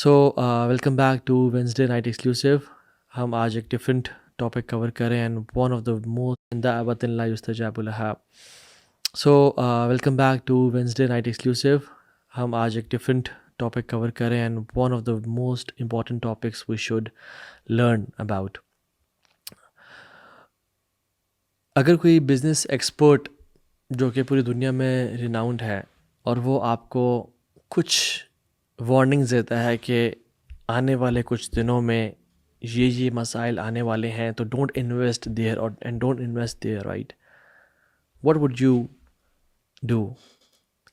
Welcome back to Wednesday night exclusive. ہم آج ایک ڈفرینٹ ٹاپک کور کریں and one of the most دعوت لا یستجاب لها. Welcome back to Wednesday night exclusive. ہم آج ایک ڈفرینٹ ٹاپک کور کریں and one of the most important topics we should learn about. اگر کوئی بزنس ایکسپرٹ جو کہ پوری دنیا میں ریناؤنڈ ہے اور وہ آپ کو کچھ وارننگز دیتا ہے کہ آنے والے کچھ دنوں میں یہ مسائل آنے والے ہیں تو ڈونٹ انویسٹ دیئر اور and don't invest there right, what would you do?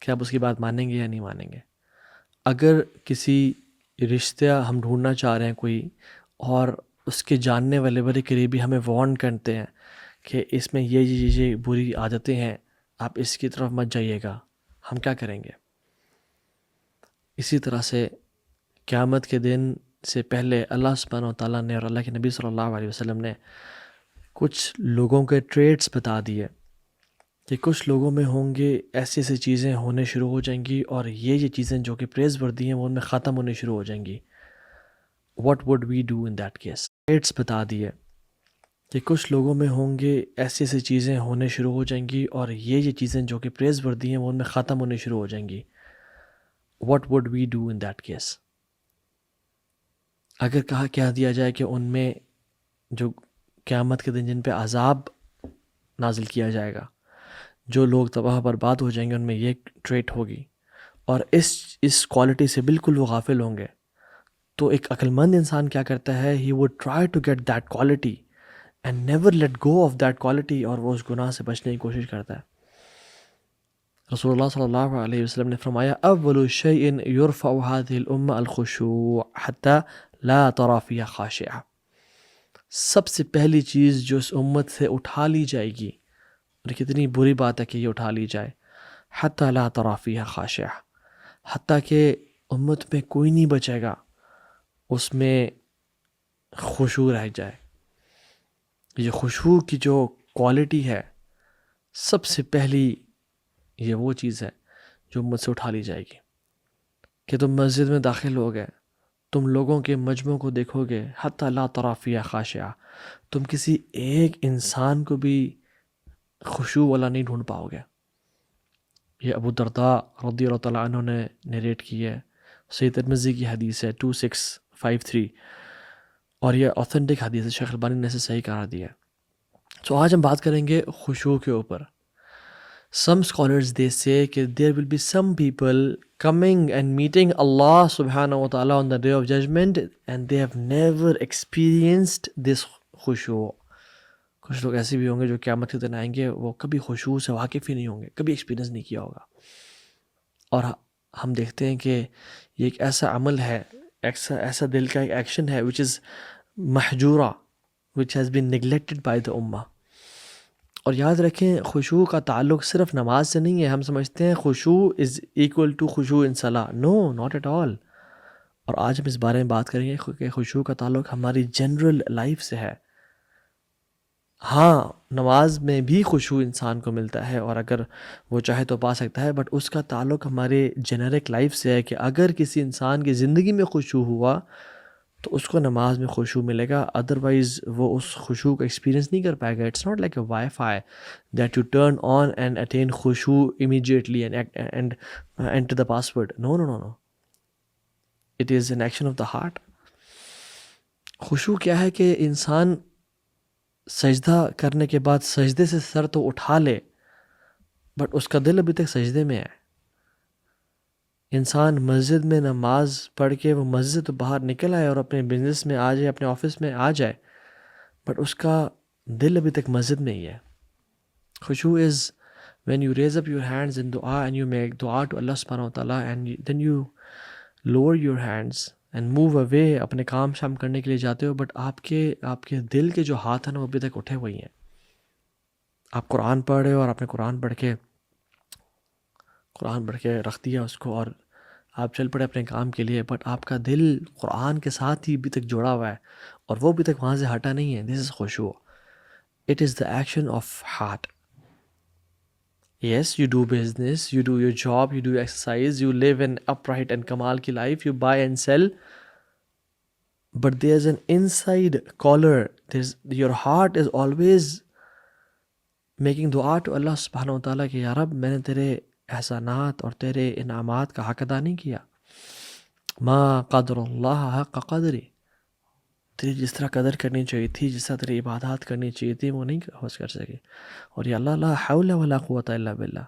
کیا آپ اس کی بات مانیں گے یا نہیں مانیں گے؟ اگر کسی رشتہ ہم ڈھونڈنا چاہ رہے ہیں کوئی اور اس کے جاننے والے بڑے قریبی ہمیں وارن کرتے ہیں کہ اس میں یہ بری عادتیں ہیں، آپ اس کی طرف مت جائیے گا، ہم کیا کریں گے؟ اسی طرح سے قیامت کے دن سے پہلے اللہ سبحانہ و تعالیٰ نے اور اللہ کے نبی صلی اللہ علیہ وسلم نے کچھ لوگوں کے ٹریٹس بتا دیے کہ کچھ لوگوں میں ہوں گے ایسی ایسی چیزیں ہونے شروع ہو جائیں گی اور یہ چیزیں جو کہ پریز وردی ہیں وہ ان میں ختم ہونے شروع ہو جائیں گی. What would we do in that case? Traits بتا دیے کہ کچھ لوگوں میں ہوں گے ایسی ایسی چیزیں ہونے شروع ہو جائیں گی اور یہ چیزیں جو کہ پریز وردی ہیں وہ ان میں ختم ہونے شروع ہو جائیں گی. What would we do in that case? اگر کہہ دیا جائے کہ ان میں جو قیامت کے دن جن پہ عذاب نازل کیا جائے گا، جو لوگ تباہ برباد ہو جائیں گے، ان میں یہ ٹریٹ ہوگی اور اس کوالٹی سے بالکل وہ غافل ہوں گے، تو ایک عقل مند انسان کیا کرتا ہے؟ He would try to get that quality and never let go of that quality, اور وہ اس گناہ سے بچنے کی کوشش کرتا ہے. رسول اللہ صلی اللہ علیہ وسلم نے فرمایا اول شیء یرفع هذه الامہ الخشوع حتی لا تری فیہا خاشعہ. سب سے پہلی چیز جو اس امت سے اٹھا لی جائے گی، اور کتنی بری بات ہے کہ یہ اٹھا لی جائے، حتی لا تری فیہا خاشعہ، حتیٰ کہ امت میں کوئی نہیں بچے گا اس میں خشوع رہ جائے. یہ خشوع کی جو کوالٹی ہے سب سے پہلی یہ وہ چیز ہے جو امت سے اٹھا لی جائے گی کہ تم مسجد میں داخل ہو گئے، تم لوگوں کے مجموع کو دیکھو گے، حتی لا تری فیہا خاشعہ، تم کسی ایک انسان کو بھی خشوع والا نہیں ڈھونڈ پاؤ گے. یہ ابو الدرداء رضی اللہ تعالیٰ عنہ نے نیریٹ کی ہے، صحیح ترمذی کی حدیث ہے 2653، اور یہ اوتھینٹک حدیث ہے، شیخ البانی نے اسے صحیح قرار دیا ہے. تو آج ہم بات کریں گے خشوع کے اوپر. Some scholars they say that there will be some people coming and meeting Allah subhanahu wa ta'ala on the day of judgment and they have never experienced this khushu'. کچھ لوگ ایسے بھی ہوں گے جو قیامت کے دن آئیں گے، وہ کبھی خشوع سے واقف ہی نہیں ہوں گے، کبھی ایکسپیرینس نہیں کیا ہوگا. اور ہم دیکھتے ہیں کہ یہ ایک ایسا عمل ہے، ایسا دل کا ایک ایکشن ہے which is محجورہ، which has been neglected by the ummah. اور یاد رکھیں خشوع کا تعلق صرف نماز سے نہیں ہے. ہم سمجھتے ہیں خشوع از ایکول ٹو خشوع ان صلاح، نو ناٹ ایٹ آل. اور آج ہم اس بارے میں بات کریں گے کہ خشوع کا تعلق ہماری جنرل لائف سے ہے. ہاں، نماز میں بھی خشوع انسان کو ملتا ہے اور اگر وہ چاہے تو پا سکتا ہے، بٹ اس کا تعلق ہمارے جنرک لائف سے ہے کہ اگر کسی انسان کی زندگی میں خشوع ہوا تو اس کو نماز میں خشوع ملے گا، ادروائز وہ اس خشوع کا ایکسپیرینس نہیں کر پائے گا. It's not like a wifi that you turn on and attain خشوع immediately and enter the password. No no no no, it is an action of the heart. خشوع کیا ہے کہ انسان سجدہ کرنے کے بعد سجدے سے سر تو اٹھا لے بٹ اس کا دل ابھی تک سجدے میں ہے. انسان مسجد میں نماز پڑھ کے وہ مسجد تو باہر نکل آئے اور اپنے بزنس میں آ جائے، اپنے آفس میں آ جائے، بٹ اس کا دل ابھی تک مسجد میں ہی ہے. خشوع از when you raise up your hands in dua and you make dua to Allah subhanahu wa ta'ala and then you lower your hands and move away، اپنے کام شام کرنے کے لیے جاتے ہو بٹ آپ کے دل کے جو ہاتھ ہیں نا وہ ابھی تک اٹھے ہوئے ہیں. آپ قرآن پڑھ رہے ہو اور آپ نے قرآن پڑھ کے رکھ دیا اس کو اور آپ چل پڑے اپنے کام کے لیے، بٹ آپ کا دل قرآن کے ساتھ ہی ابھی تک جڑا ہوا ہے اور وہ ابھی تک وہاں سے ہٹا نہیں ہے. دس از خشوع. It is the action of the. Yes, you do business, you do your job, you do exercise, you live an upright and کمال کی life, you buy and sell, but there's an inside caller. Your heart is always making dua to Allah subhanahu wa ta'ala کہ یا رب میں نے تیرے احسانات اور تیرے انعامات کا حق ادا نہیں کیا. ما قدر اللہ حق قدری، تیری جس طرح قدر کرنی چاہیے تھی، جس طرح تیری عبادات کرنی چاہیے تھی، وہ نہیں کر سکے. اور یا اللہ لا حول ولا قوت الا باللہ،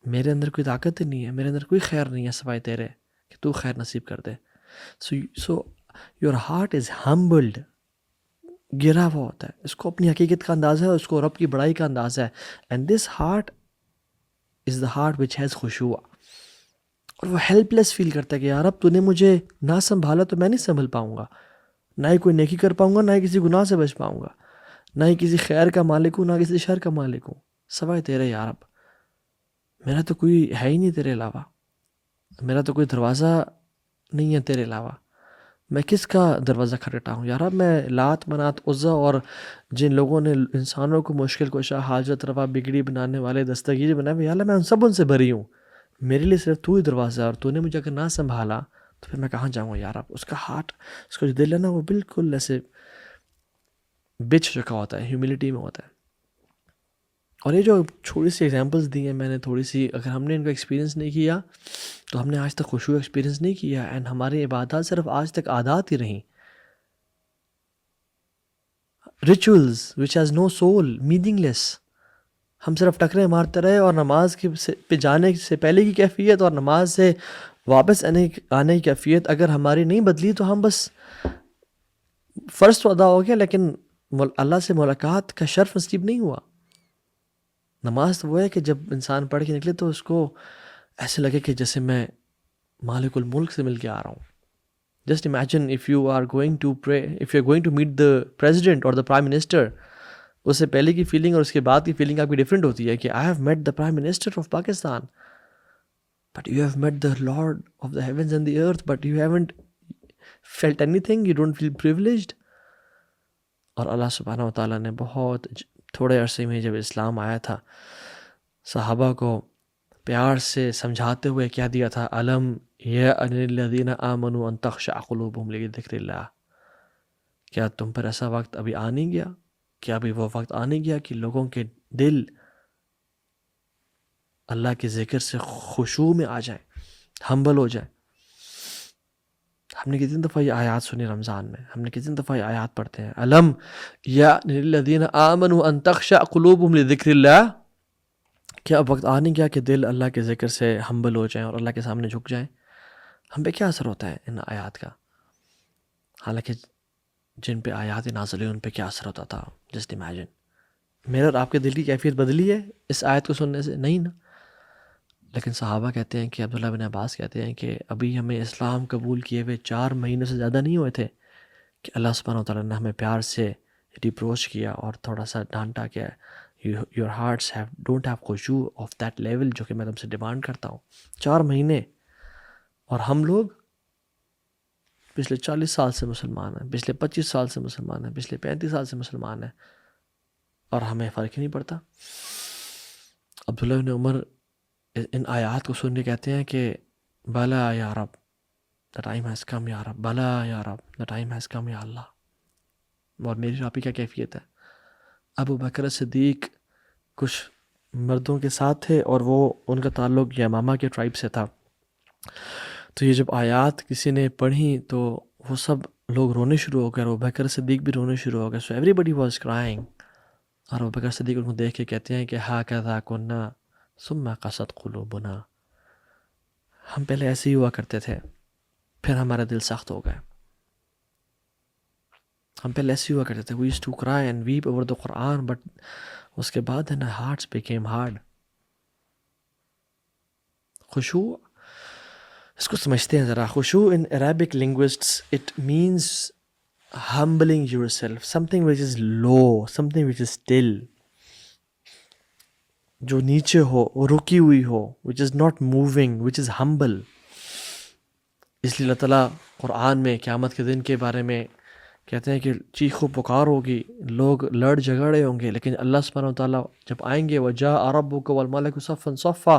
میرے اندر کوئی طاقت نہیں ہے، میرے اندر کوئی خیر نہیں ہے سوائے تیرے کہ تو خیر نصیب کر دے. So your heart is humbled, گرا ہوا ہوتا ہے، اس کو اپنی حقیقت کا اندازہ ہے، اس کو رب کی بڑائی کا اندازہ ہے. And this heart is the heart which has خشوع. اور وہ ہیلپ لیس فیل کرتا ہے کہ یار اب تو نے مجھے نہ سنبھالا تو میں نہیں سنبھل پاؤں گا، نہ ہی کوئی نیکی کر پاؤں گا، نہ ہی کسی گناہ سے بچ پاؤں گا، نہ ہی کسی خیر کا مالک ہوں، نہ کسی شر کا مالک ہوں سوائے تیرے. یا رب میرا تو کوئی ہے ہی نہیں تیرے علاوہ، میرا تو کوئی دروازہ نہیں ہے تیرے علاوہ، میں کس کا دروازہ کھٹکھٹا ہوں. یا رب میں لات منات عزا اور جن لوگوں نے انسانوں کو مشکل کشا، حاجت روا، بگڑی بنانے والے، دستگیر بنائے ہوئے، یا اللہ میں ان سے بری ہوں، میرے لیے صرف تو ہی دروازہ ہے، اور تو نے مجھے اگر نہ سنبھالا تو پھر میں کہاں جاؤں گا. یا رب اس کا ہارٹ، اس کا جو دل ہے نا، وہ بالکل ایسے بچ چکا ہوتا ہے، ہیوملٹی میں ہوتا ہے. اور یہ جو چھوٹی سی ایگزامپلس دی ہیں میں نے، تھوڑی سی اگر ہم نے ان کا ایکسپیرینس نہیں کیا تو ہم نے آج تک خشوع ایکسپیرینس نہیں کیا. اینڈ ہماری عبادات صرف آج تک عادات ہی رہیں، rituals which has no soul, meaningless. ہم صرف ٹکرے مارتے رہے، اور نماز پہ جانے سے پہلے کی کیفیت اور نماز سے واپس آنے کی کیفیت اگر ہماری نہیں بدلی تو ہم بس فرض تو ادا ہو گیا لیکن اللہ سے ملاقات کا شرف نصیب نہیں ہوا. نماز تو وہ ہے کہ جب انسان پڑھ کے نکلے تو اس کو ایسے لگے کہ جیسے میں مالک الملک سے مل کے آ رہا ہوں. Just imagine if you are going to meet the president or the prime minister، اس سے پہلے کی فیلنگ اور اس کے بعد کی فیلنگ آپ کی ڈفرینٹ ہوتی ہے کہ I have met the prime minister of Pakistan, but you have met the Lord of the heavens and the earth, but you haven't felt anything, you don't feel privileged. اور اللہ سبحانہ و تعالیٰ نے بہت تھوڑے عرصے میں جب اسلام آیا تھا، صحابہ کو پیار سے سمجھاتے ہوئے کیا دیا تھا، علم یأن للذین آمنوا ان تخشع قلوبہم لذکر اللہ. کیا تم پر ایسا وقت ابھی آ نہیں گیا، کیا ابھی وہ وقت آ نہیں گیا کہ لوگوں کے دل اللہ کے ذکر سے خشوع میں آ جائیں، ہمبل ہو جائیں. ہم نے کتنی دفعہ یہ آیات سنی رمضان میں، ہم نے کتنی دفعہ یہ آیات پڑھتے ہیں، علم یأن للذین آمنوا ان تخشع قلوبہم لذکر اللہ. کیا اب وقت آ نہیں گیا کہ دل اللہ کے ذکر سے ہمبل ہو جائیں اور اللہ کے سامنے جھک جائیں؟ ہم پہ کیا اثر ہوتا ہے ان آیات کا؟ حالانکہ جن پہ آیات نازل ہوئی ان پہ کیا اثر ہوتا تھا. جسٹ امیجن میرا اور آپ کے دل کی کیفیت بدلی ہے اس آیت کو سننے سے؟ نہیں نا. لیکن صحابہ کہتے ہیں کہ عبداللہ بن عباس کہتے ہیں کہ ابھی ہمیں اسلام قبول کیے ہوئے 4 مہینے سے زیادہ نہیں ہوئے تھے کہ اللہ سبحانہ و تعالیٰ نے ہمیں پیار سے ریپروچ کیا اور تھوڑا سا ڈانٹا کیا. یور ہارٹس ڈونٹ ہیو خشوع آف دیٹ لیول جو کہ میں تم سے ڈیمانڈ کرتا ہوں. 4 مہینے، اور ہم لوگ پچھلے 40 سال سے مسلمان ہیں، پچھلے 25 سال سے مسلمان ہیں، پچھلے 35 سال سے مسلمان ہیں، اور ہمیں فرق ہی نہیں پڑتا. عبداللہ بن عمر ان آیات کو سن کے کہتے ہیں کہ بلا یا رب the time has come یا رب، بلا یا رب the time has come یا اللہ. اور میری آپ کی کیا کیفیت ہے؟ ابو بکر صدیق کچھ مردوں کے ساتھ تھے اور وہ ان کا تعلق یمامہ کے ٹرائب سے تھا. تو یہ جب آیات کسی نے پڑھی تو وہ سب لوگ رونے شروع ہو گئے، اور ابو بکر صدیق بھی رونے شروع ہو گئے. So everybody was crying. اور ابو بکر صدیق ان کو دیکھ کے کہتے ہیں کہ ہاکذا کنا ثم قست قلوبنا، ہم پہلے ایسے ہی ہوا کرتے تھے پھر ہمارا دل سخت ہو گئے. ہم پہلے ایسے ہی ہوا کرتے تھے، we used to cry and weep over the Quran, but اس کے بعد our hearts became hard. خشوع اس کو سمجھتے ہیں ذرا. خشوع in Arabic linguists it means humbling yourself, something which is low, something which is still, جو نیچے ہو، رکی ہوئی ہو، which is not moving, which is humble. اس لیے اللہ تعالیٰ قرآن میں قیامت کے دن کے بارے میں کہتے ہیں کہ چیخ و پکار ہوگی، لوگ لڑ جھگڑے ہوں گے، لیکن اللہ سبحانہ وتعالیٰ جب آئیں گے وَجَاءَ رَبُّكَ وَالْمَلَكُ صَفًّا صَفًّا،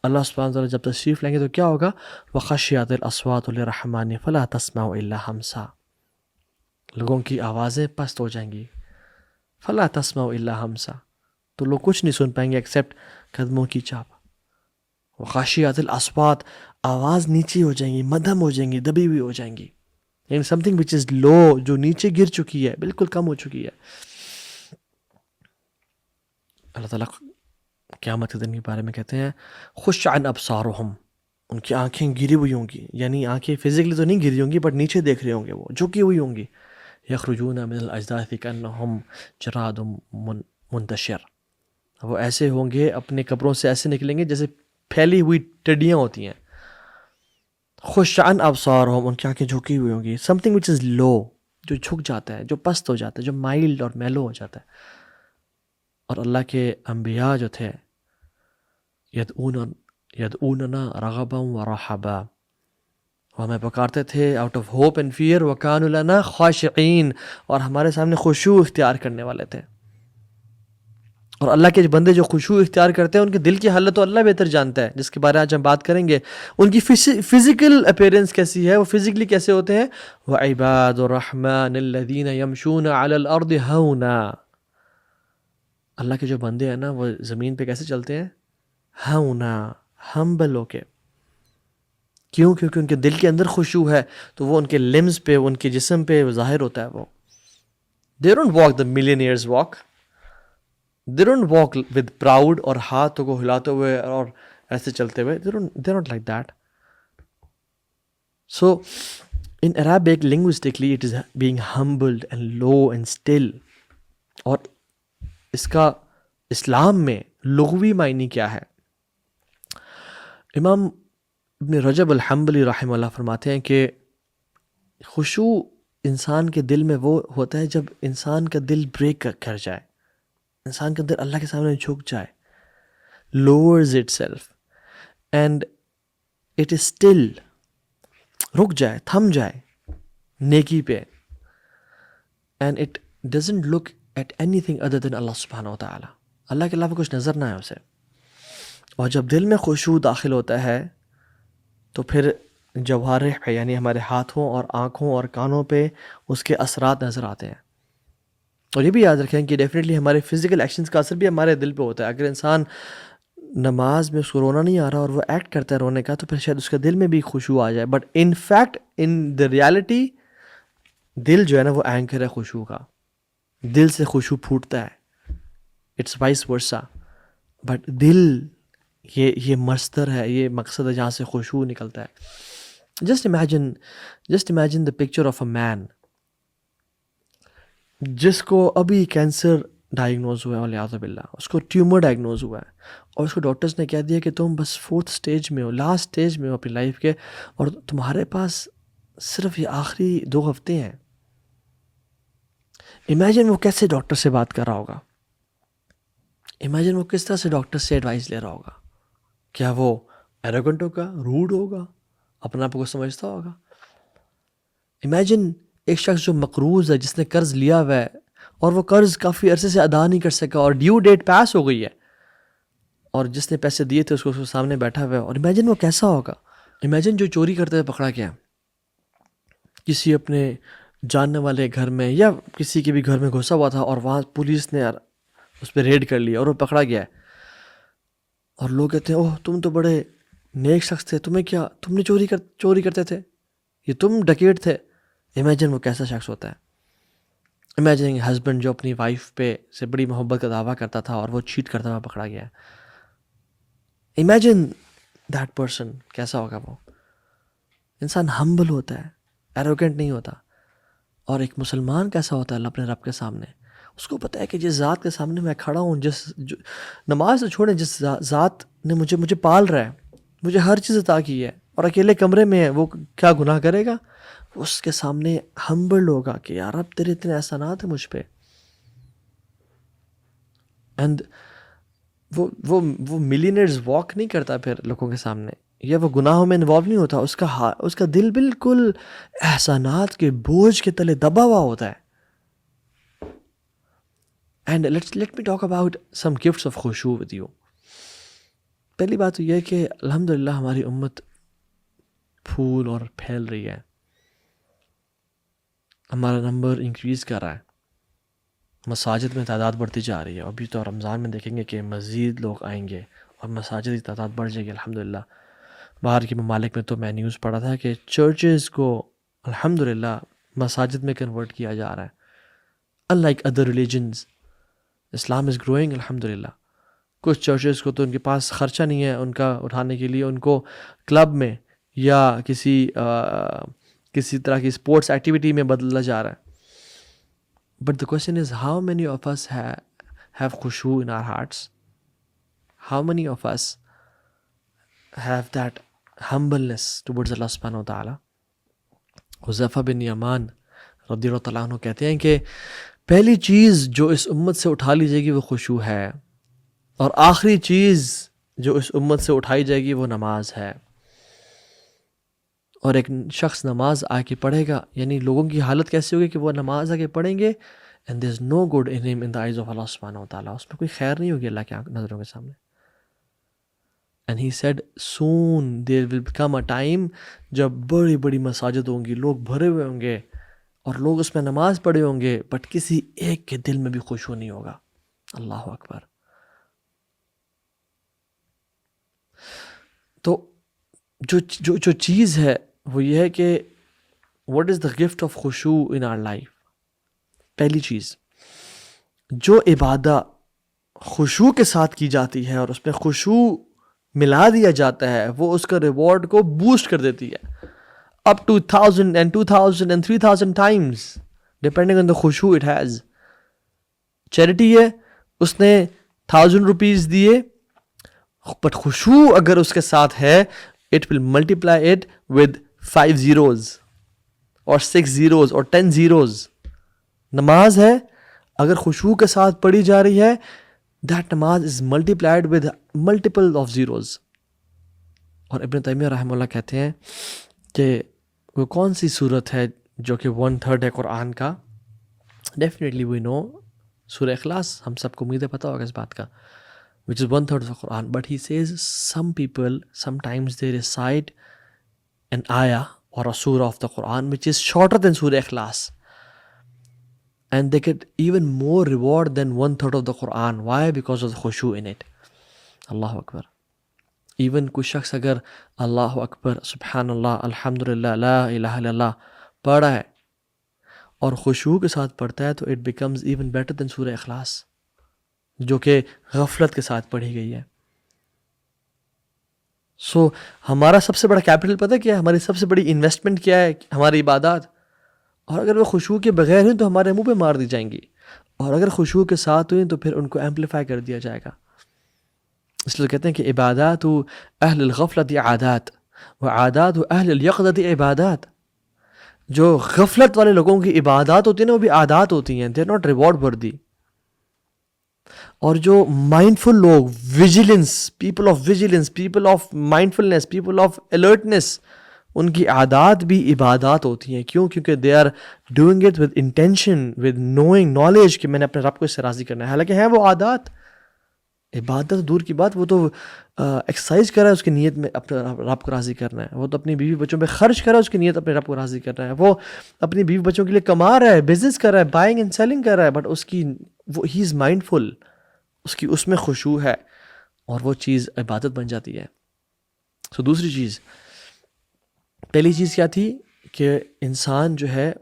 اللہ سبحانہ وتعالیٰ جب تشریف لیں گے تو کیا ہوگا؟ وَخَشِّعَتِ الْأَصْوَاتُ لِلرَّحْمَنِ فَلَا تَسْمَعُ إِلَّا ہَمْسًا. لوگوں کی آوازیں پست ہو جائیں گی. فلا تسمع الا ہمسا، تو لوگ کچھ نہیں سن پائیں گے ایکسیپٹ قدموں کی چاپ. وخاشیات الاصوات، آواز نیچی ہو جائیں گی، مدھم ہو جائیں گی، دبی ہوئی ہو جائیں گی. یعنی سم تھنگ وچ از لو، جو نیچے گر چکی ہے، بالکل کم ہو چکی ہے. اللہ تعالیٰ قیامت کے دن کے بارے میں کہتے ہیں خش عن ابصارہم، ان کی آنکھیں گری ہوئی ہوں گی. یعنی آنکھیں فزیکلی تو نہیں گری ہوں گی بٹ نیچے دیکھ رہے ہوں گے، وہ جھکی ہوئی ہوں گی. یخرجون من الاجداث کانہم جراد منتشر، وہ ایسے ہوں گے اپنے قبروں سے ایسے نکلیں گے جیسے پھیلی ہوئی ٹڈیاں ہوتی ہیں. خش عن ابصارہم، ان کی آنکھیں جھکی ہوئی ہوں گی. سم تھنگ وچ از لو، جو جھک جاتا ہے، جو پست ہو جاتا ہے، جو مائلڈ اور میلو ہو جاتا ہے. اور اللہ کے انبیاء جو تھے یدعوننا رغبا ورحبا، وہ ہمیں پکارتے تھے out of hope and fear. وکانوا لنا خاشعین، اور ہمارے سامنے خشوع اختیار کرنے والے تھے. اور اللہ کے بندے جو خشوع اختیار کرتے ہیں ان کے دل کی حالت تو اللہ بہتر جانتا ہے، جس کے بارے میں آج ہم بات کریں گے. ان کی فزیکل اپیرنس کیسی ہے، وہ فزیکلی کیسے ہوتے ہیں. وعباد الرحمن الذین یمشون علی الارض ہونا، اللہ کے جو بندے ہیں نا وہ زمین پہ کیسے چلتے ہیں، ہونا، ہمبل ہو کے. کیوں؟ کیونکہ ان کے دل کے اندر خشوع ہے، تو وہ ان کے لمز پہ، ان کے جسم پہ ظاہر ہوتا ہے. وہ they don't walk the millionaires walk, they don't walk with proud اور ہاتھوں کو ہلاتے ہوئے اور ایسے چلتے ہوئے. they're not like that. So in Arabic linguistically it is being humbled and low and still. اور اس کا اسلام میں لغوی معنی کیا ہے؟ امام ابن رجب الحنبلی رحمہ اللہ فرماتے ہیں کہ خشوع انسان کے دل میں وہ ہوتا ہے جب انسان کا دل بریک کر جائے، انسان کے اندر اللہ کے سامنے جھک جائے، lowers itself and it is still، رک جائے، تھم جائے نیکی پہ. and it doesn't look at anything other than اللہ سبحانہ وتعالی، اللہ کے علاوہ کچھ نظر نہ ہے اسے. اور جب دل میں خشوع داخل ہوتا ہے تو پھر جوارح پہ، یعنی ہمارے ہاتھوں اور آنکھوں اور کانوں پہ اس کے اثرات نظر آتے ہیں. اور یہ بھی یاد رکھیں کہ ڈیفینیٹلی ہمارے فزیکل ایکشنز کا اثر بھی ہمارے دل پہ ہوتا ہے. اگر انسان نماز میں اس کو رونا نہیں آ رہا اور وہ ایکٹ کرتا ہے رونے کا، تو پھر شاید اس کے دل میں بھی خشوع آ جائے. But in fact in the reality دل جو ہے نا وہ اینکر ہے خشوع کا، دل سے خشوع پھوٹتا ہے. It's vice versa. بٹ دل یہ مصدر ہے، یہ مقصد ہے جہاں سے خشوع نکلتا ہے. Just imagine the picture of a man جس کو ابھی کینسر ڈائگنوز ہوا ہے، والعیاذ باللہ، اس کو ٹیومر ڈائگنوز ہوا ہے، اور اس کو ڈاکٹرز نے کہہ دیا کہ تم بس 4th سٹیج میں ہو، لاسٹ سٹیج میں ہو اپنی لائف کے، اور تمہارے پاس صرف یہ آخری 2 ہفتے ہیں. امیجن وہ کیسے ڈاکٹر سے بات کر رہا ہوگا، امیجن وہ کس طرح سے ڈاکٹر سے ایڈوائس لے رہا ہوگا. کیا وہ ایروگنٹ ہوگا، روڈ ہوگا، اپنا آپ کو سمجھتا ہوگا؟ امیجن ایک شخص جو مقروض ہے، جس نے قرض لیا ہوا ہے اور وہ قرض کافی عرصے سے ادا نہیں کر سکا اور ڈیو ڈیٹ پاس ہو گئی ہے، اور جس نے پیسے دیے تھے اس کو سامنے بیٹھا ہوا ہے. اور امیجن وہ کیسا ہوگا. امیجن جو چوری کرتے ہوئے پکڑا گیا کسی اپنے جاننے والے گھر میں، یا کسی کے بھی گھر میں گھسا ہوا تھا، اور وہاں پولیس نے اس پہ ریڈ کر لیا اور وہ پکڑا گیا ہے، اور لوگ کہتے ہیں اوہ تم تو بڑے نیک شخص تھے، تمہیں کیا، تم نے چوری کرتے تھے، یہ تم ڈکیٹ تھے. امیجن وہ کیسا شخص ہوتا ہے. امیجن ہسبینڈ جو اپنی وائف پہ سے بڑی محبت کا دعویٰ کرتا تھا اور وہ چیٹ کرتا ہوا پکڑا گیا ہے. امیجن دیٹ پرسن کیسا ہوگا. وہ انسان ہمبل ہوتا ہے، ایروگنٹ نہیں ہوتا. اور ایک مسلمان کیسا ہوتا ہے اپنے رب کے سامنے، اس کو پتہ ہے کہ جس ذات کے سامنے میں کھڑا ہوں، نماز سے چھوڑیں، جس ذات نے مجھے پال رہا ہے، مجھے ہر چیز عطا کی ہے، اور اکیلے کمرے میں ہے، وہ کیا گناہ کرے گا. اس کے سامنے ہمبل ہوگا کہ یار رب تیرے اتنے احسانات ہیں مجھ پہ. اینڈ وہ ملینئرز واک نہیں کرتا پھر لوگوں کے سامنے، یا وہ گناہوں میں انوالو نہیں ہوتا. اس کا دل بالکل احسانات کے بوجھ کے تلے دبا ہوا ہوتا ہے. And let me talk about some gifts of خشوع ود یو. پہلی بات تو یہ ہے کہ الحمدللہ ہماری امت پھول اور پھیل رہی ہے. ہمارا نمبر انکریز کر رہا ہے، مساجد میں تعداد بڑھتی جا رہی ہے، ابھی تو رمضان میں دیکھیں گے کہ مزید لوگ آئیں گے اور مساجد کی تعداد بڑھ جائے گی الحمدللہ۔ باہر کے ممالک میں تو میں نیوز پڑھا تھا کہ چرچز کو الحمدللہ مساجد میں کنورٹ کیا جا رہا ہے۔ unlike other religions Islam is growing الحمدللہ۔ کچھ چرچز کو تو ان کے پاس خرچہ نہیں ہے ان کا اٹھانے کے لیے، ان کو کلب میں یا کسی طرح کی اسپورٹس ایکٹیویٹی میں بدلا جا رہا ہے۔ But the question is how many of us have خشوع in our hearts? How many of us have that humbleness towards Allah subhanahu wa ta'ala؟ حذیفہ بن یمان رضی اللہ تعالیٰ عنہ کہتے ہیں کہ پہلی چیز جو اس امت سے اٹھا لی جائے گی وہ خشوع ہے، اور آخری چیز جو اس امت سے اٹھائی جائے گی وہ نماز ہے۔ اور ایک شخص نماز آ کے پڑھے گا، یعنی لوگوں کی حالت کیسی ہوگی کہ وہ نماز آ کے پڑھیں گے and there is no good in him in the eyes of Allah subhanahu wa ta'ala، اس میں کوئی خیر نہیں ہوگی اللہ کی نظروں کے سامنے۔ and he said soon there will become a time جب بڑی بڑی مساجد ہوں گی، لوگ بھرے ہوئے ہوں گے اور لوگ اس میں نماز پڑھے ہوں گے، بٹ کسی ایک کے دل میں بھی خشوع نہیں ہوگا۔ اللہ اکبر۔ تو جو چیز ہے وہ یہ ہے کہ what is the gift of خشوع in our life؟ پہلی چیز، جو عبادت خشوع کے ساتھ کی جاتی ہے اور اس میں خشوع ملا دیا جاتا ہے، وہ اس کا ریوارڈ کو بوسٹ کر دیتی ہے up to 1000 and 2000 and 3000 times depending on the خشوع it has۔ Charity ہے، اس نے 1000 روپیز دیے، بٹ خشوع اگر اس کے ساتھ ہے it will multiply it with 5 zeros اور 6 zeros اور 10 zeros۔ نماز ہے، اگر خشوع کے ساتھ پڑھی جا رہی ہے that نماز is multiplied with multiple of zeros۔ اور ابن تیمیہ رحمہ اللہ کہتے ہیں کہ وہ کون سی صورت ہے جو کہ 1/3 ہے قرآن کا؟ ڈیفینیٹلی وی نو سورہ اخلاص، ہم سب کو امید ہے پتہ ہوگا اس بات کا، which is 1/3 of the Quran. But he says some people sometimes they recite an ayah or a surah of the Quran which is shorter than Surah Ikhlas, and they get even more reward than 1/3 of the Quran. Why? Because of the khushu in it. Allahu Akbar. Even کوئی شخص اگر اللہ اکبر سبحان اللہ الحمدللہ لا الہ الا اللہ پڑھ رہا ہے اور خشوع کے ساتھ پڑھتا ہے تو it becomes even better than سورہ اخلاص جو کہ غفلت کے ساتھ پڑھی گئی ہے۔ سو ہمارا سب سے بڑا کیپٹل پتہ کیا ہے؟ ہماری سب سے بڑی انویسٹمنٹ کیا ہے؟ ہماری عبادات۔ اور اگر وہ خشوع کے بغیر ہیں تو ہمارے منہ پہ مار دی جائیں گی، اور اگر خشوع کے ساتھ ہوئیں تو پھر ان کو ایمپلیفائی کر دیا جائے گا۔ اس لیے کہتے ہیں کہ عبادات اہل الغفلت عادات و عادات اہل الیقظت عبادات۔ جو غفلت والے لوگوں کی عبادات ہوتی ہیں نا وہ بھی عادات ہوتی ہیں، دے آر ناٹ ریوارڈ وردی۔ اور جو مائنڈفل لوگ، vigilance, people of vigilance, people of mindfulness, people of alertness, ان کی عادات بھی عبادات ہوتی ہیں۔ کیوں؟ کیونکہ they are doing it with intention, with knowing, knowledge کہ میں نے اپنے رب کو اس سے راضی کرنا ہے، حالانکہ ہیں وہ عادات۔ عبادت دور کی بات، وہ تو ایکسرسائز کر رہا ہے اس کی نیت میں اپنے رب کو راضی کرنا ہے، وہ تو اپنی بیوی بچوں پہ خرچ کر رہا ہے اس کی نیت اپنے رب کو راضی کرنا ہے، وہ اپنی بیوی بچوں کے لیے کما رہا ہے، بزنس کر رہا ہے، بائنگ اینڈ سیلنگ کر رہا ہے، بٹ اس کی وہ ہی از مائنڈفل، اس میں خشوع ہے اور وہ چیز عبادت بن جاتی ہے۔ سو دوسری چیز، پہلی چیز کیا تھی کہ انسان جو ہے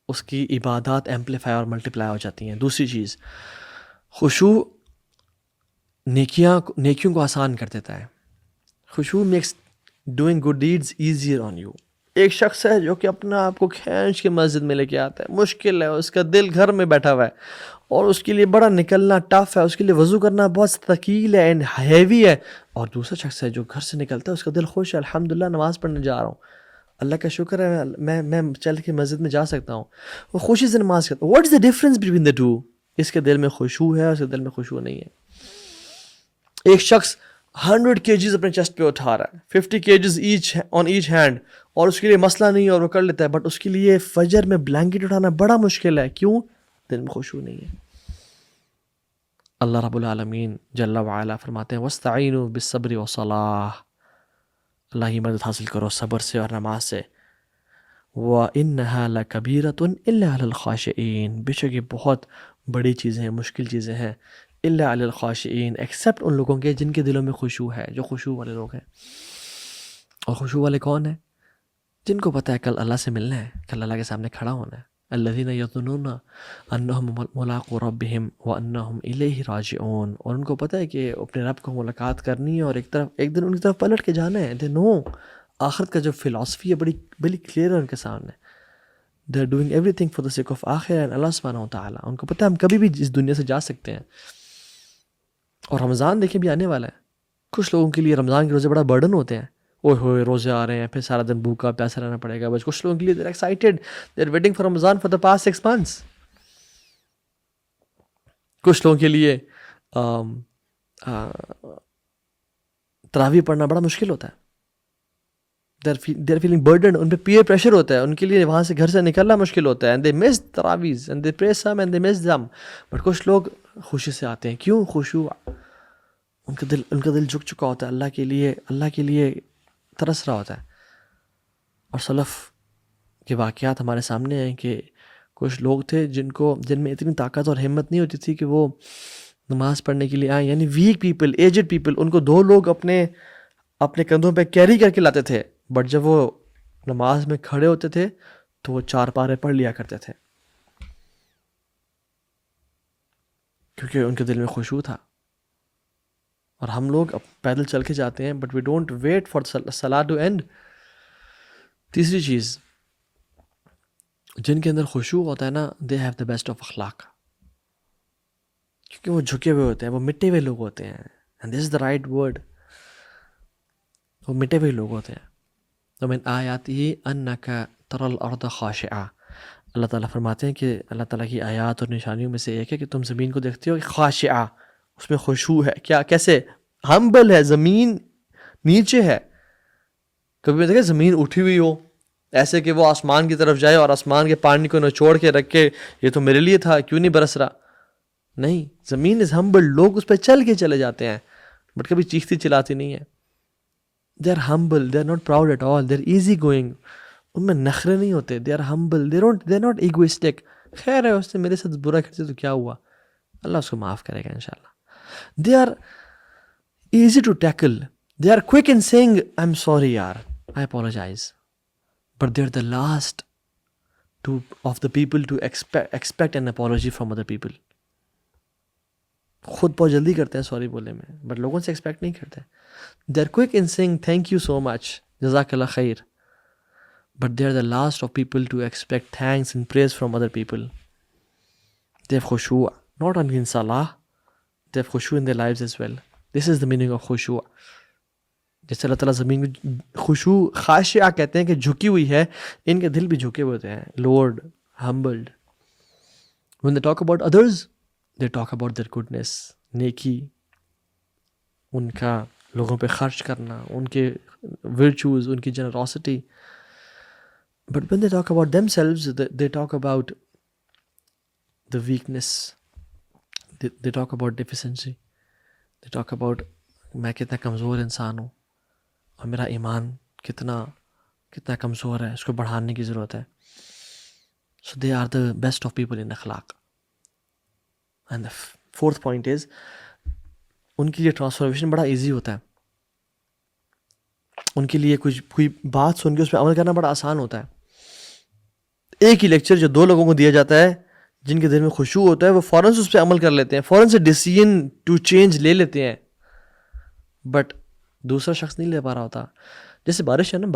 اس کی عبادات ایمپلیفائی اور ملٹیپلائی ہو جاتی ہیں۔ دوسری چیز، خشوع نیکیوں کو آسان کر دیتا ہے۔ خشوع makes doing good deeds easier on you. ایک شخص ہے جو کہ اپنا آپ کو کھینچ کے مسجد میں لے کے آتا ہے، مشکل ہے، اس کا دل گھر میں بیٹھا ہوا ہے اور اس کے لیے بڑا نکلنا ٹف ہے، اس کے لیے وضو کرنا بہت ثقیل ہے اینڈ ہیوی ہے، اور دوسرا شخص ہے جو گھر سے نکلتا ہے اس کا دل خوش ہے، الحمدللہ نماز پڑھنے جا رہا ہوں، اللہ کا شکر ہے میں چل کے مسجد میں جا سکتا ہوں، وہ خوشی سے نماز کرتا ہے۔ What is the difference between the two? اس کے دل میں خشوع ہے اور اس کے دل میں خشوع نہیں ہے۔ ایک شخص 100 kgs اپنے چیسٹ پہ اٹھا رہا ہے، 50 kgs on each hand، اور اس کے لیے مسئلہ نہیں ہے اور وہ کر لیتا ہے، بٹ اس کے لیے فجر میں بلینکٹ اٹھانا بڑا مشکل ہے۔ کیوں؟ دل میں خشوع نہیں ہے۔ اللہ رب العالمین جل وعلا فرماتے ہیں وَاسْتَعِينُوا بِالصَّبْرِ وَالصَّلَاةِ، اللہ کی مدد حاصل کرو صبر سے اور نماز سے۔ وَإِنَّهَا لَكَبِيرَةٌ إِلَّا عَلَى الْخَاشِعِينَ، بے شک یہ بہت بڑی چیزیں ہیں، مشکل چیزیں ہیں، إِلَّا عَلَى الْخَاشِعِينَ، ایکسیپٹ ان لوگوں کے جن کے دلوں میں خشوع ہے، جو خشوع والے لوگ ہیں. اور خشوع والے کون ہیں؟ جن کو پتہ ہے کل اللہ سے ملنا ہے، کل اللہ کے سامنے کھڑا ہونا ہے. الذین یظنون انہم ملاقو ربہم وانہم الیہ راجعون، اور ان کو پتہ ہے کہ اپنے رب کو ملاقات کرنی ہے اور ایک دن ان کی طرف پلٹ کے جانا ہے. دے نو آخرت کا جو فلاسفی ہے بڑی کلیئر ہے ان کے سامنے. They are doing everything for the sake of آخرہ اینڈ اللہ سبحانہ و تعالیٰ. ان کو پتہ ہے ہم کبھی بھی اس دنیا سے جا سکتے ہیں. اور رمضان دیکھیں بھی آنے والا ہے. کچھ لوگوں کے لیے رمضان کے روزے بڑا برڈن ہوتے ہیں، اوہ ہوئے روزے آ رہے ہیں، پھر سارا دن بھوکا پیاسا رہنا پڑے گا. بس کچھ لوگوں کے لیے they are excited, they are waiting for Ramadan for the past 6 months. کچھ لوگوں کے لیے تراویح پڑھنا بڑا مشکل ہوتا ہے. دے آر فیلنگ برڈن، ان پہ پیئر پریشر ہوتا ہے، ان کے لیے وہاں سے گھر سے نکلنا مشکل ہوتا ہے. And they miss تراویز and they پرے سم and they miss them. But کچھ لوگ خوشی سے آتے ہیں. کیوں؟ خشوع. ان کا دل جھک چکا ہوتا ہے اللہ کے لیے ترس رہا ہوتا ہے. اور سلف کے واقعات ہمارے سامنے ہیں کہ کچھ لوگ تھے جن میں اتنی طاقت اور ہمت نہیں ہوتی تھی کہ وہ نماز پڑھنے کے لیے آئیں. یعنی ویک پیپل، ایجڈ پیپل، ان کو 2 لوگ اپنے کندھوں پہ کیری کر کے لاتے تھے. بٹ جب وہ نماز میں کھڑے ہوتے تھے تو وہ 4 پارے پڑھ لیا کرتے تھے، کیونکہ ان کے دل میں خشوع تھا. اور ہم لوگ اب پیدل چل کے جاتے ہیں، but we don't wait for صلاۃ ٹو اینڈ. تیسری چیز، جن کے اندر خشوع ہوتا ہے نا، they have the best of اخلاق، کیونکہ وہ جھکے ہوئے ہوتے ہیں، وہ مٹے ہوئے لوگ ہوتے ہیں. And this is the right word. وہ مٹے ہوئے لوگ ہوتے ہیں. ومن آیاتہ انک تری الارض خاشعہ، اللہ تعالیٰ فرماتے ہیں کہ اللہ تعالیٰ کی آیات اور نشانیوں میں سے ایک ہے کہ تم زمین کو دیکھتے ہو کہ خاشعہ، اس میں خشوع ہے. کیسے؟ ہمبل ہے، زمین نیچے ہے. کبھی میں دیکھا زمین اٹھی ہوئی ہو ایسے کہ وہ آسمان کی طرف جائے اور آسمان کے پانی کو نچوڑ کے رکھ کے یہ تو میرے لیے تھا، کیوں نہیں برس رہا؟ نہیں، زمین از ہمبل. لوگ اس پہ چل کے چلے جاتے ہیں بٹ کبھی چیختی چلاتی نہیں ہے. They are humble, they are not proud at all, they are easy going. ان میں نخرے نہیں ہوتے. They are humble, they are not egoistic. خیر ہے، اس نے میرے ساتھ برا کرتے تو کیا ہوا، اللہ اس کو معاف کرے گا انشاءاللہ. They are easy to tackle. They are quick in saying I am sorry یار، I apologise. But they are the last of the people to expect an apology from other people. خود بہت جلدی کرتے ہیں سوری بولنے میں، but لوگوں سے ایکسپیکٹ نہیں کرتے. They are quick in saying thank you so much, جزاک اللہ خیر. But they are the last of people to expect thanks and praise from other people. They have khushu', not only in salah, they have khushu' in their lives as well. This is the meaning of khushu'. جیسے اللہ تعالیٰ زمین کو خشوع خاشعہ کہتے ہیں کہ جھکی ہوئی ہے، ان کے دل بھی جھکے ہوئے ہوتے ہیں. Lord, humbled. When they talk about others, they talk about their goodness, نیکی، ان کا لوگوں پہ خرچ کرنا، ان کے virtues، ان کی generosity. But when they talk about themselves, they talk about the weakness. They talk about deficiency. They talk about میں کتنا کمزور انسان ہوں اور میرا ایمان کتنا کمزور ہے، اس کو بڑھانے کی ضرورت ہے. So they are the best of people in اخلاق. And the fourth point is ان کے لیے ٹرانسفارمیشن بڑا ایزی ہوتا ہے. ان کے لیے کوئی بات سن کے اس پہ عمل کرنا بڑا آسان ہوتا ہے. ایک ہی لیکچر جو 2 لوگوں کو دیا جاتا ہے، جن کے دل میں خشوع ہوتا ہے، وہ فوراً سے اس پہ عمل کر لیتے ہیں، فوراً سے ڈیسیژن ٹو چینج لے لیتے ہیں. بٹ دوسرا شخص نہیں لے پا رہا ہوتا. جیسے بارش ہے نا،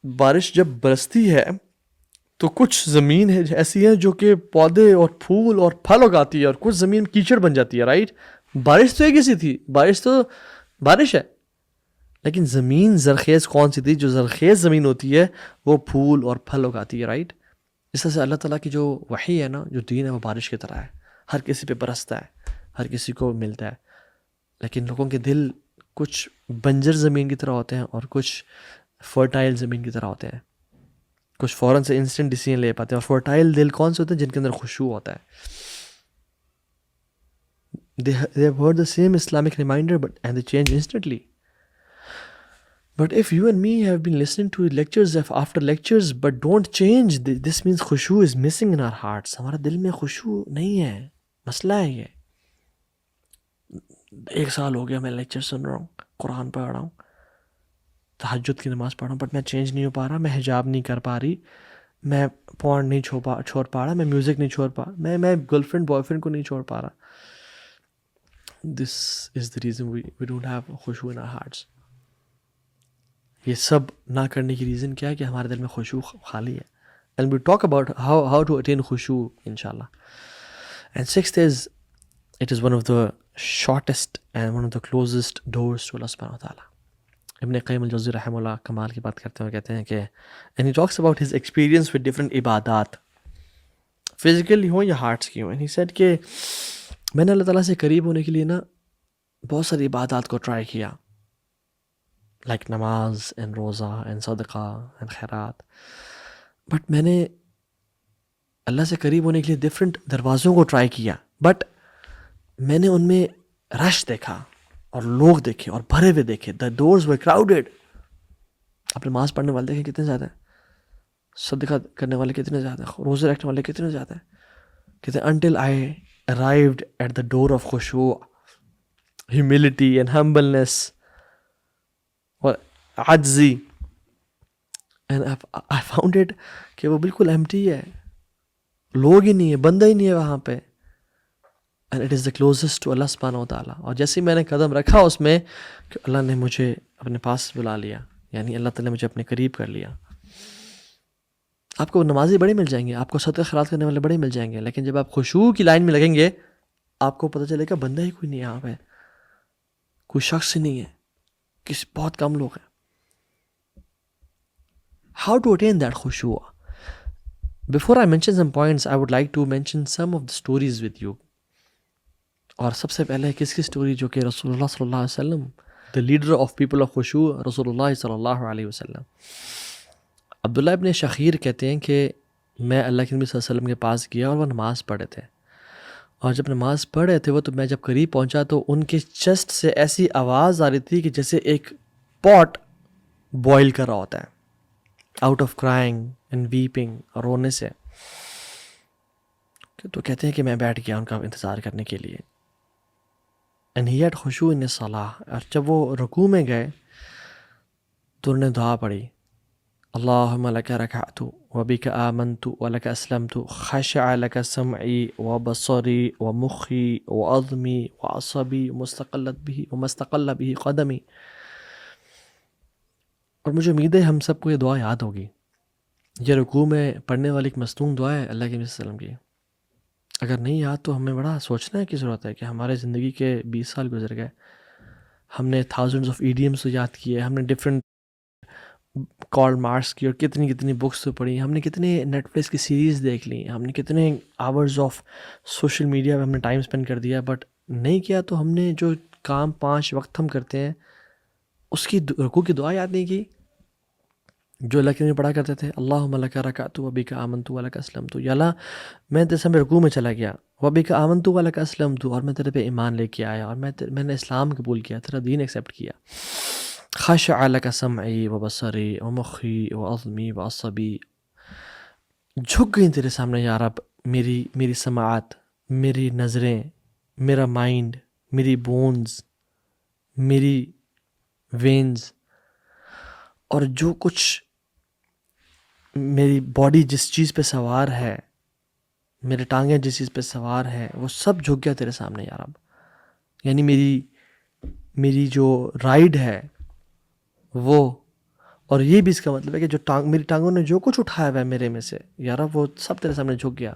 بارش جب برستی ہے تو کچھ زمین ہے ایسی ہے جو کہ پودے اور پھول اور پھل اگاتی ہے، اور کچھ زمین کیچڑ بن جاتی ہے. رائٹ؟ بارش تو ایک ہی سی تھی، بارش تو بارش ہے، لیکن زمین زرخیز کون سی تھی؟ جو زرخیز زمین ہوتی ہے وہ پھول اور پھل اگاتی ہے. رائٹ؟ اس طرح سے اللہ تعالیٰ کی جو وحی ہے نا، جو دین ہے، وہ بارش کی طرح ہے، ہر کسی پہ برستا ہے، ہر کسی کو ملتا ہے. لیکن لوگوں کے دل کچھ بنجر زمین کی طرح ہوتے ہیں اور کچھ فرٹائل زمین کی طرح ہوتے ہیں. کچھ فوراً سے انسٹنٹ ڈیسیژن لے پاتے ہیں. اور فرٹائل دل کون سے ہوتے ہیں؟ جن کے اندر خشوع ہوتا ہے. They have heard the same Islamic reminder and they change instantly. But if you and me have been listening to lectures after lectures but don't change, this means khushu is missing in our hearts. ہمارا دل میں خشوع نہیں ہے، مسئلہ ہے یہ. 1 سال ہو گیا میں لیکچر سن رہا ہوں، قرآن پڑھ رہا ہوں، تہجد کی نماز پڑھ رہا ہوں، بٹ میں چینج نہیں ہو پا رہا، میں حجاب نہیں کر پا رہی، میں پورن نہیں چھوڑ پا رہا، میں میوزک نہیں چھوڑ پا، میں گرل فرینڈ بوائے فرینڈ کو نہیں چھوڑ پا رہا. This is the reason we don't have خشوع ان آور ہارٹس. یہ سب نہ کرنے کی ریزن کیا ہے کہ ہمارے دل میں خشوع خالی ہے. And we talk about how to attain خشوع انشاءاللہ. And 6th is it is one of the shortest and one of the closest doors to اللہ سبحانہ وتعالیٰ. ابن قیم الجوزی رحمہ اللہ کمال کی بات کرتے ہوئے کہتے ہیں کہ and he talks about his experience with different عبادات، فزیکلی ہوں یا ہارٹس کی ہوں. اینڈ ہی سیڈ کہ میں نے اللہ تعالیٰ سے قریب ہونے کے لیے نا بہت ساری عبادات کو ٹرائی کیا، لائک نماز اینڈ روزہ اینڈ صدقہ اینڈ خیرات، بٹ میں نے اللہ سے قریب ہونے کے لیے ڈفرینٹ دروازوں کو ٹرائی کیا، بٹ میں نے ان میں رش دیکھا اور لوگ دیکھے اور بھرے ہوئے دیکھے. دا ڈورز ور کراؤڈیڈ. آپ نماز پڑھنے والے دیکھیں کتنے زیادہ ہیں، صدقہ کرنے والے کتنے زیادہ ہیں، روزے رکھنے والے کتنے زیادہ ہیں. کہتے ہیں until I arrived at the door of khushu, humility and humbleness اور عجزی، and I found it کہ وہ بالکل empty ہے، لوگ ہی نہیں ہے، بندہ ہی نہیں ہے وہاں پہ. and it is the closest to اللہ سبحانہ وتعالیٰ. اور جیسے ہی میں نے قدم رکھا اس میں کہ اللہ نے مجھے اپنے پاس بلا لیا، یعنی اللہ تعالیٰ نے مجھے اپنے قریب کر لیا. آپ کو نمازی بڑے مل جائیں گے، آپ کو صدقہ خیرات کرنے والے بڑے مل جائیں گے، لیکن جب آپ خشوع کی لائن میں لگیں گے آپ کو پتہ چلے گا بندہ ہی کوئی نہیں ہے یہاں پہ، کوئی شخص ہی نہیں ہے، بہت کم لوگ ہیں. How to attain that khushu'? Before I mention some points, I would like to mention some of the stories with you. اور سب سے پہلے کس کی سٹوری؟ جو کہ رسول اللہ صلی اللہ علیہ وسلم، the leader of people of khushu'، رسول اللہ صلی اللہ علیہ وسلم. عبداللہ ابن شخیر کہتے ہیں کہ میں اللہ کے نبی صلی اللہ علیہ وسلم کے پاس گیا اور وہ نماز پڑھے تھے، اور جب نماز پڑھ رہے تھے وہ، تو میں جب قریب پہنچا تو ان کے چیسٹ سے ایسی آواز آ رہی تھی کہ جیسے ایک پاٹ بوائل کر رہا ہوتا ہے، out of crying and vaping, اور رونے سے. تو کہتے ہیں کہ میں بیٹھ گیا ان کا انتظار کرنے کے لیے. اینڈ ہی ہیڈ خشوع ان الصلاۃ. اور جب وہ رکوع میں گئے تو انہوں نے دعا پڑھی، اللہم لک رکعت وبک آمنت ولک اسلمت خشع لک سمعی وبصری ومخی وعظمی وعصبی ومستقل به قدمی. اور مجھے امید ہے ہم سب کو یہ دعا یاد ہوگی. یہ رکوع میں پڑھنے والی ایک مصنون دعا ہے اللہ کے نبی صلی اللہ علیہ وسلم کی. اگر نہیں یاد تو ہمیں بڑا سوچنے کی ضرورت ہے کہ ہمارے زندگی کے 20 سال گزر گئے، ہم نے تھاؤزنڈز آف ایڈیمس یاد کیے، ہم نے ڈفرینٹ کارل مارکس کی اور کتنی بکس تو پڑھی، ہم نے کتنے نیٹ فلکس کی سیریز دیکھ لی، ہم نے کتنے آورز آف سوشل میڈیا پہ ہم نے ٹائم اسپینڈ کر دیا، بٹ نہیں کیا تو ہم نے جو کام 5 وقت ہم کرتے ہیں اس کی رکوع کی دعا یاد نہیں کی جو اللہ کے نبی پڑھا کرتے تھے. اللہم لک رکعت وبک آمنت ولک اسلمت. یا اللہ میں تیرے سامنے رکوع میں چلا گیا، وبک آمنت ولک اسلمت، اور میں تیرے پہ ایمان لے کے آیا اور میں نے اسلام قبول کیا، تیرا دین ایکسیپٹ کیا. خشع لک سمعی وبصری ومخی وعظمی وعصبی. جھک گئی تیرے سامنے یا رب میری سماعت، میری نظریں، میرا مائنڈ، میری بونز، میری وینز، اور جو کچھ میری باڈی جس چیز پہ سوار ہے، میرے ٹانگیں جس چیز پہ سوار ہیں، وہ سب جھک گیا تیرے سامنے یا رب. یعنی میری جو رائڈ ہے وہ، اور یہ بھی اس کا مطلب ہے کہ جو میری ٹانگوں نے جو کچھ اٹھایا ہوا ہے میرے میں سے یا رب، وہ سب تیرے سامنے جھک گیا.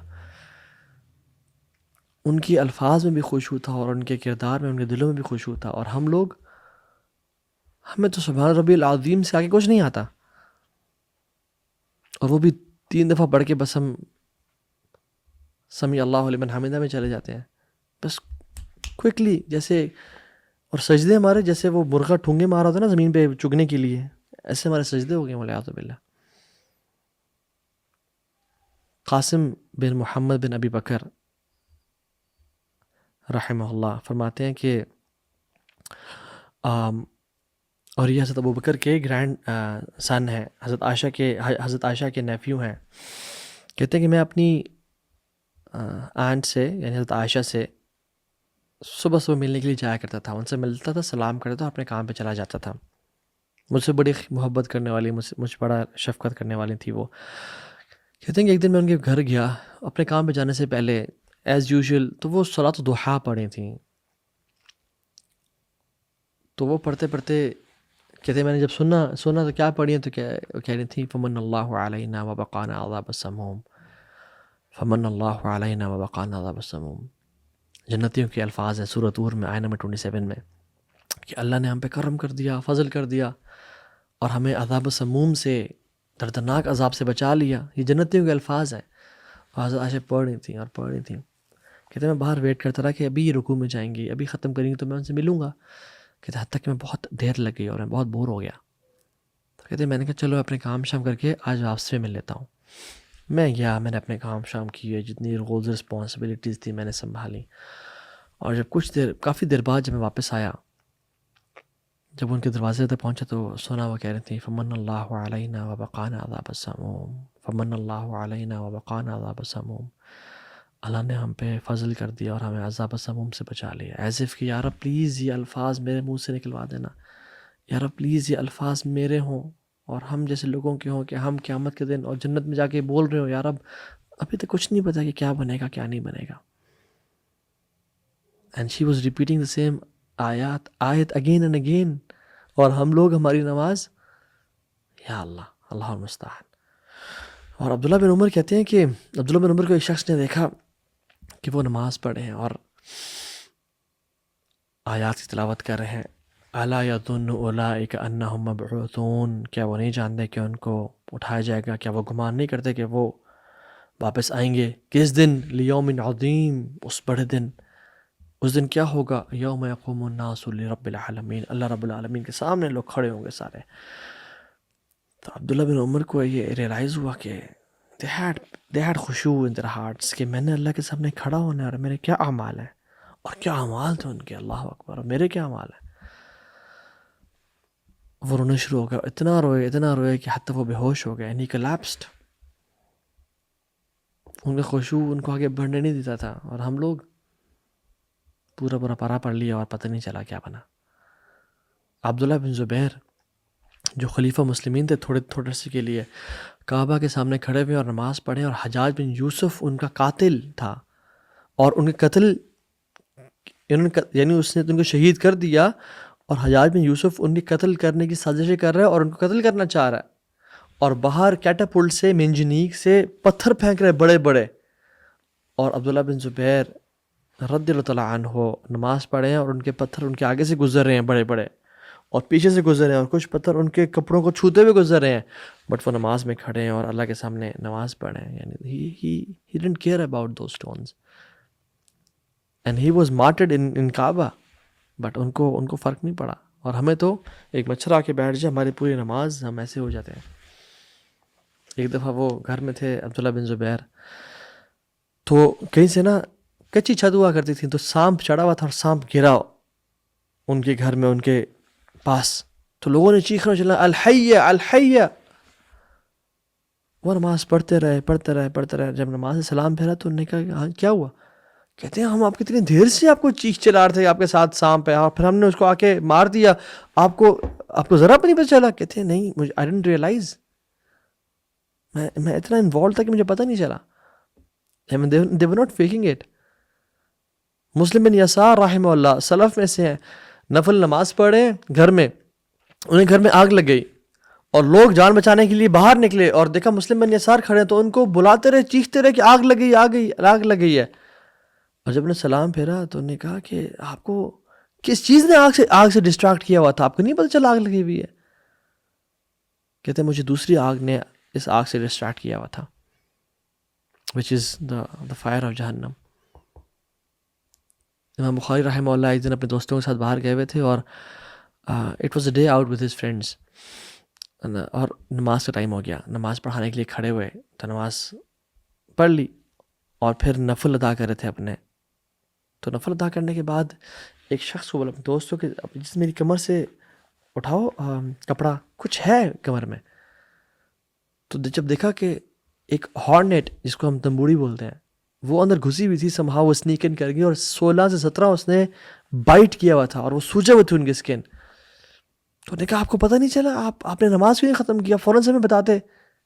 ان کی الفاظ میں بھی خشوع تھا اور ان کے کردار میں، ان کے دلوں میں بھی خشوع تھا. اور ہمیں تو سبحان ربی العظیم سے آگے کچھ نہیں آتا، اور وہ بھی 3 دفعہ پڑھ کے بس ہم سمیع اللہ لمن حمدہ میں چلے جاتے ہیں بس کوئکلی. جیسے، اور سجدے ہمارے جیسے وہ مرغا ٹھونگے مارا ہوتا ہے نا زمین پہ چگنے کے لیے، ایسے ہمارے سجدے ہو گئے والعیاذ باللہ. قاسم بن محمد بن ابی بکر رحمہ اللہ فرماتے ہیں کہ اور یہ حضرت ابوبکر کے گرینڈ سن ہیں، حضرت عائشہ کے نیفیو ہیں. کہتے ہیں کہ میں اپنی آنٹ سے یعنی حضرت عائشہ سے صبح صبح ملنے کے لیے جایا کرتا تھا، ان سے ملتا تھا، سلام کرتا تھا، اپنے کام پہ چلا جاتا تھا. مجھ سے بڑی محبت کرنے والی، مجھ بڑا شفقت کرنے والی تھی وہ. کہتے ہیں کہ ایک دن میں ان کے گھر گیا اپنے کام پہ جانے سے پہلے ایز یوزول، تو وہ صلاۃ الضحیٰ پڑھی تھیں. تو وہ پڑھتے پڑھتے کہتے ہیں میں نے جب سنا تو کیا پڑھی ہیں، تو کہہ رہی تھیں فمن اللہ علینا وبقانا عذاب السموم، فمن اللہ علینا وبقانا عذاب السموم. جنتیوں کے الفاظ ہیں سورۃ طور میں آیہ نمبر 27 میں، کہ اللہ نے ہم پہ کرم کر دیا، فضل کر دیا اور ہمیں عذاب السموم سے، دردناک عذاب سے بچا لیا. یہ جنتیوں کے الفاظ ہیں. اور حضرت عائشہ پڑھ رہی تھیں. کہتے ہیں میں باہر ویٹ کرتا رہا کہ ابھی یہ رکوع میں جائیں گی، ابھی ختم کریں گی تو میں ان سے ملوں گا. کہتے ہیں حتیٰ کہ میں بہت دیر لگ گئی اور میں بہت بور ہو گیا. تو کہتے ہیں میں نے کہا چلو اپنے کام شام کر کے آج واپس میں مل لیتا ہوں. میں گیا، میں نے اپنے کام شام کیے، جتنی رولز رسپانسبلٹیز تھی میں نے سنبھالی. اور جب کافی دیر بعد جب میں واپس آیا، جب ان کے دروازے تک پہنچا تو سنا وہ کہہ رہی تھیں فمن اللہ علینا وبقانا عذاب السموم، فمن اللہ علینا وبقانا عذاب السموم. اللہ نے ہم پہ فضل کر دیا اور ہمیں عذاب السموم سے بچا لیا. ایز اف کہ یا رب پلیز یہ الفاظ میرے منہ سے نکلوا دینا، یا رب پلیز یہ الفاظ میرے ہوں اور ہم جیسے لوگوں کے ہوں کہ ہم قیامت کے دن اور جنت میں جا کے بول رہے ہوں یا رب ابھی تک کچھ نہیں پتا کہ کیا بنے گا کیا نہیں بنے گا. And she was repeating the same آیت اگین اینڈ اگین. اور ہم لوگ ہماری نماز، یا اللہ، اللہ المستعان. اور عبداللہ بن عمر کہتے ہیں کہ عبداللہ بن عمر کو ایک شخص نے دیکھا کہ وہ نماز پڑھ رہے ہیں اور آیات کی تلاوت کر رہے ہیں. الا یظن اولئک انہم مبعوثون، کیا وہ نہیں جانتے کہ ان کو اٹھایا جائے گا؟ کیا وہ گمان نہیں کرتے کہ وہ واپس آئیں گے؟ کس دن؟ لیوم عظیم، اس بڑے دن. اس دن کیا ہوگا؟ یوم یقوم الناس لرب العالمین، اللہ رب العالمین کے سامنے لوگ کھڑے ہوں گے سارے. تو عبداللہ بن عمر کو یہ ریئلائز ہوا کہ they had خشوع in their hearts، کہ میں نے اللہ کے سامنے کھڑا ہونا ہے اور میرے کیا اعمال ہیں، اور کیا اعمال تھے ان کے، اللہ اکبر، اور میرے کیا اعمال ہیں. وہ رونا شروع ہو گیا، اتنا روئے کہ حتیٰ وہ بے ہوش ہو گیا، یعنی کلیپسڈ. ان کا خشوع ان کو آگے بڑھنے نہیں دیتا تھا، اور ہم لوگ پورا پارا پڑھ لیا اور پتہ نہیں چلا کیا بنا. عبداللہ بن زبیر جو خلیفہ مسلمین تھے تھوڑے سے کے لیے، کعبہ کے سامنے کھڑے ہوئے اور نماز پڑھے، اور حجاج بن یوسف ان کا قاتل تھا، اور ان کے قتل یعنی اس نے ان کو شہید کر دیا، اور حجاج بن یوسف ان کے قتل کرنے کی سازشیں کر رہا ہے اور ان کو قتل کرنا چاہ رہا ہے. اور باہر کیٹاپلٹ سے، منجنیق سے پتھر پھینک رہے بڑے بڑے، اور عبداللہ بن زبیر رضی اللہ تعالیٰ عنہ نماز پڑھے ہیں اور ان کے پتھر ان کے آگے سے گزر رہے ہیں بڑے بڑے، اور پیچھے سے گزر رہے ہیں، اور کچھ پتھر ان کے کپڑوں کو چھوتے ہوئے گزر رہے ہیں، بٹ وہ نماز میں کھڑے ہیں اور اللہ کے سامنے نماز پڑھ رہے ہیں. یعنی he didn't care about those stones and he was martyred in Kaaba، but in کو فرق نہیں پڑا. اور ہمیں تو ایک مچھر آ کے بیٹھ جائے، ہماری پوری نماز ہم ایسے ہو جاتے ہیں. ایک دفعہ وہ گھر میں تھے عبداللہ بن زبیر، تو کہیں سے نا کچی چھت ہوا کرتی تھی، تو سانپ چڑھا ہوا تھا اور سانپ گرا ان کے گھر میں ان کے پاس. تو لوگوں نے چیخنا چلا الحیہ الحیہ. وہ نماز پڑھتے رہے. جب نماز سے سلام پھیرا تو انہوں نے کہا ہاں کیا ہوا؟ کہتے ہیں ہم آپ کتنی دیر سے آپ کو چیخ چلا رہے تھے، آپ کے ساتھ سانپ ہے، اور پھر ہم نے اس کو آ کے مار دیا، آپ کو ذرا بھی نہیں پتہ چلا؟ کہتے ہیں نہیں، مجھے I didn't realize، میں اتنا انوالو تھا کہ مجھے پتہ نہیں چلا. I mean they were not faking it. مسلم بن یسار رحمہ اللہ سلف میں سے ہیں، نفل نماز پڑھے گھر میں، انہیں گھر میں آگ لگ گئی اور لوگ جان بچانے کے لیے باہر نکلے اور دیکھا مسلم بن یسار کھڑے ہیں، تو ان کو بلاتے رہے، چیختے رہے کہ آگ لگ گئی، آگ لگ گئی ہے. اور جب انہیں سلام پھیرا تو انہوں نے کہا کہ آپ کو کس چیز نے آگ سے ڈسٹریکٹ کیا ہوا تھا؟ آپ کو نہیں پتہ چلا آگ لگی ہوئی ہے؟ کہتے ہیں مجھے دوسری آگ نے اس آگ سے ڈسٹریکٹ کیا ہوا تھا، which is the fire of جہنم. امام بخاری رحمہ اللہ ایک دن اپنے دوستوں کے ساتھ باہر گئے ہوئے تھے، اور it was a day out with his friends, اور نماز کا ٹائم ہو گیا. نماز پڑھانے کے لیے کھڑے ہوئے تو نماز پڑھ لی اور پھر نفل ادا کر رہے تھے اپنے. تو نفل ادا کرنے کے بعد ایک شخص کو بولا، دوستوں کے جس میری کمر سے اٹھاؤ کپڑا، کچھ ہے کمر میں. تو جب دیکھا کہ ایک ہارنیٹ جس کو ہم تمبوڑی بولتے ہیں وہ اندر گھسی ہوئی تھی، سمہا وہ سنیک ان کر گئی اور 16 سے 17 اس نے بائٹ کیا ہوا تھا اور وہ سوجے ہوئے تھے ان کے اسکن. تو نے کہا آپ کو پتہ نہیں چلا، آپ نے نماز کیوں نہیں ختم کیا؟ فوراً سے ہمیں بتاتے.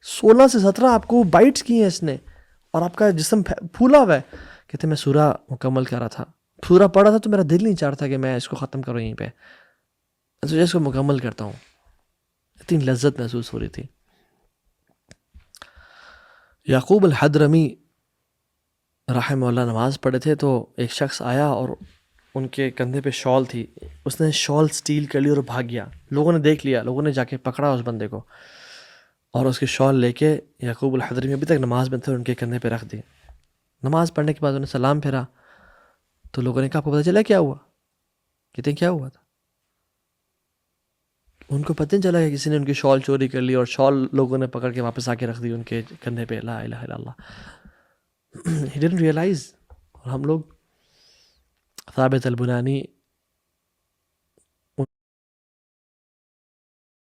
16 سے 17 آپ کو بائٹس کی ہیں اس نے اور آپ کا جسم پھولا ہوا ہے. کہتے میں سورہ مکمل کر رہا تھا، سورہ پڑھا تھا تو میرا دل نہیں چاہتا کہ میں اس کو ختم کروں یہیں پہ، سوچا اس کو مکمل کرتا ہوں. اتنی لذت محسوس ہو رہی تھی. یعقوب الحضرمی رحمہ اللہ نماز پڑھے تھے تو ایک شخص آیا اور ان کے کندھے پہ شال تھی، اس نے شال سٹیل کر لی اور بھاگ گیا. لوگوں نے دیکھ لیا، لوگوں نے جا کے پکڑا اس بندے کو اور اس کی شال لے کے یعقوب الحضرمی ابھی تک نماز میں تھے ان کے کندھے پہ رکھ دی. نماز پڑھنے کے بعد انہیں سلام پھیرا تو لوگوں نے کہا آپ کو پتہ چلا کیا ہوا؟ کہتے ہیں کیا ہوا تھا؟ ان کو پتہ نہیں چلا کہ کسی نے ان کی شال چوری کر لی اور شال لوگوں نے پکڑ کے واپس آ کے رکھ دی ان کے کندھے پہ. لا الہ الا اللہ. He didn't realize. اور ہم لوگ ثابت البنانی